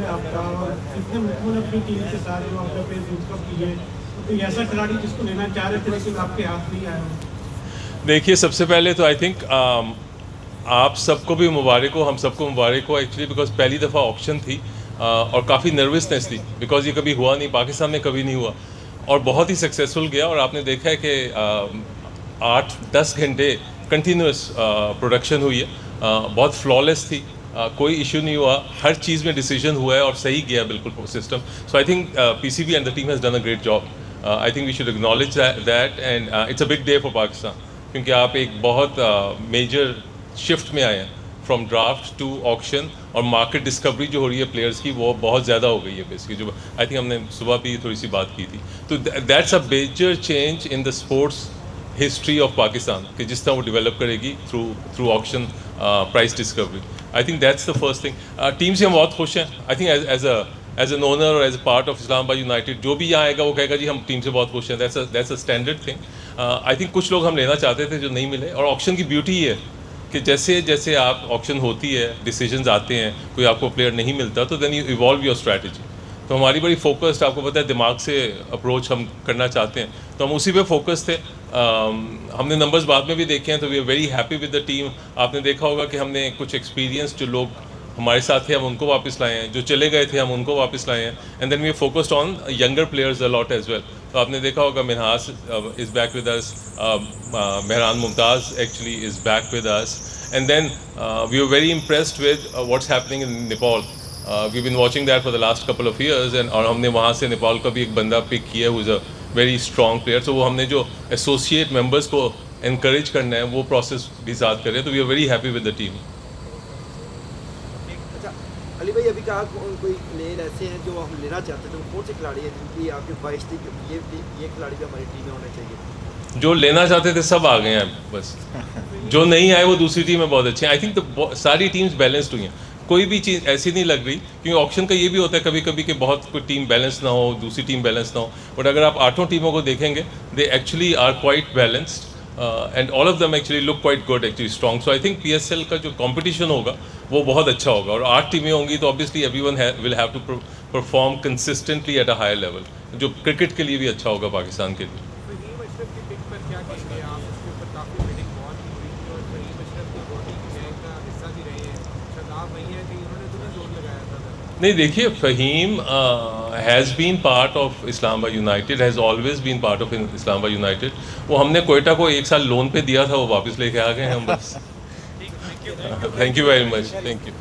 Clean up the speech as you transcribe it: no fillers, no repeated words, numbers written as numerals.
है आपका और इतने मुकम्मल अपनी टीम के साथ जो आपका फेसबुक कप की है, तो कोई ऐसा खिलाड़ी जिसको लेना चाह रहे थे लेकिन आपके हाथ नहीं आया हो? देखिए, सबसे पहले तो आई थिंक आप सबको भी मुबारक हो, हम सबको मुबारक हो एक्चुअली, बिकॉज पहली दफ़ा ऑक्शन थी और काफ़ी नर्वसनेस थी बिकॉज ये कभी हुआ नहीं, पाकिस्तान में कभी नहीं हुआ और बहुत ही सक्सेसफुल गया। और आपने देखा है कि 8-10 घंटे कंटिन्यूस प्रोडक्शन हुई है, बहुत फ्लॉलेस थी, कोई इशू नहीं हुआ, हर चीज़ में डिसीजन हुआ है और सही गया बिल्कुल system. So I think PCB and the team has done a great job. I think we should acknowledge that and it's a big day for Pakistan, क्योंकि आप एक बहुत मेजर शिफ्ट में आए हैं फ्रॉम ड्राफ्ट टू ऑक्शन, और market discovery जो हो रही है प्लेयर्स की वो बहुत ज़्यादा हो गई है बेसिकली, जो आई थिंक हमने सुबह भी थोड़ी सी बात की थी। तो that's a major change in the sports history of Pakistan कि जिस तरह वो डेवलप करेगी through auction price discovery. I think that's the first thing. Team से हम बहुत खुश हैं। I think as an owner और as a part of Islamabad United जो भी यहाँ आएगा वो कहेगा जी हम टीम से बहुत खुश हैं। That's a standard thing. I think कुछ लोग हम लेना चाहते थे जो नहीं मिले, और ऑक्शन की ब्यूटी ये है कि जैसे जैसे आप ऑक्शन होती है, डिसीजंस आते हैं, कोई आपको प्लेयर नहीं मिलता, तो then you evolve your strategy. तो हमारी बड़ी फोकस्ड, आपको पता है, दिमाग से अप्रोच हम करना चाहते हैं, तो हम उसी पे फोकस थे। हमने नंबर्स बाद में भी देखे हैं, तो we are very happy with the team. आपने देखा होगा कि हमने कुछ एक्सपीरियंस जो लोग हमारे साथ थे हम उनको वापस लाए हैं, जो चले गए थे हम उनको वापस लाए हैं, and then we are focused on younger players a lot as well. तो आपने देखा होगा Minhas is back with us, Mehran Mumtaz actually is back with us, and then we were very impressed with what's happening in Nepal. We've been watching that for the last couple of years, and और हमने वहाँ से नेपाल का भी एक बंदा pick किया who's a very strong player. So वो हमने जो associate members को encourage करना है वो process भी साथ कर रहे हैं, तो we are very happy with the team. अच्छा, अली भाई अभी कहा कोई प्लेयर ऐसे हैं जो हम लेना चाहते थे, कौन से खिलाड़ी हैं जिनकी आपकी ख्वाहिश थी कि ये खिलाड़ी भी हमारी टीम में होने चाहिए? जो लेना चाहते थे सब आ गए हैं बस, जो नहीं आए वो दूसरी टीम में बहुत अच्छे हैं। आई थिंक तो सारी टीम्स बैलेंस्ड हुई हैं, कोई भी चीज़ ऐसी नहीं लग रही, क्योंकि ऑक्शन का ये भी होता है कभी कभी कि बहुत कोई टीम बैलेंस ना हो, दूसरी टीम बैलेंस ना हो, बट अगर आप 8 टीमों को देखेंगे they actually are quite balanced and all of them actually look quite good, actually strong. So I think PSL का जो कंपटीशन होगा वो बहुत अच्छा होगा, और 8 टीमें होंगी तो obviously everyone will have to perform consistently at a higher level, जो क्रिकेट के लिए भी अच्छा होगा पाकिस्तान के लिए। फहीम अशरफ की पिक पर क्या कहेंगे आप? उसके ऊपर काफ़ी मीटिंग बहुत हो रही थी और फहीम अशरफ की बॉलिंग गैंग का हिस्सा भी रहे हैं, शादाब वही है कि उन्होंने तो नहीं जोर लगाया था। नहीं, देखिए, Faheem has been part of Islamabad united, has always been part of Islamabad united. वो हमने कोयटा को 1 साल लोन पे दिया था, वो वापस लेके आ गए हैं हम बस। Thank you very much, thank you.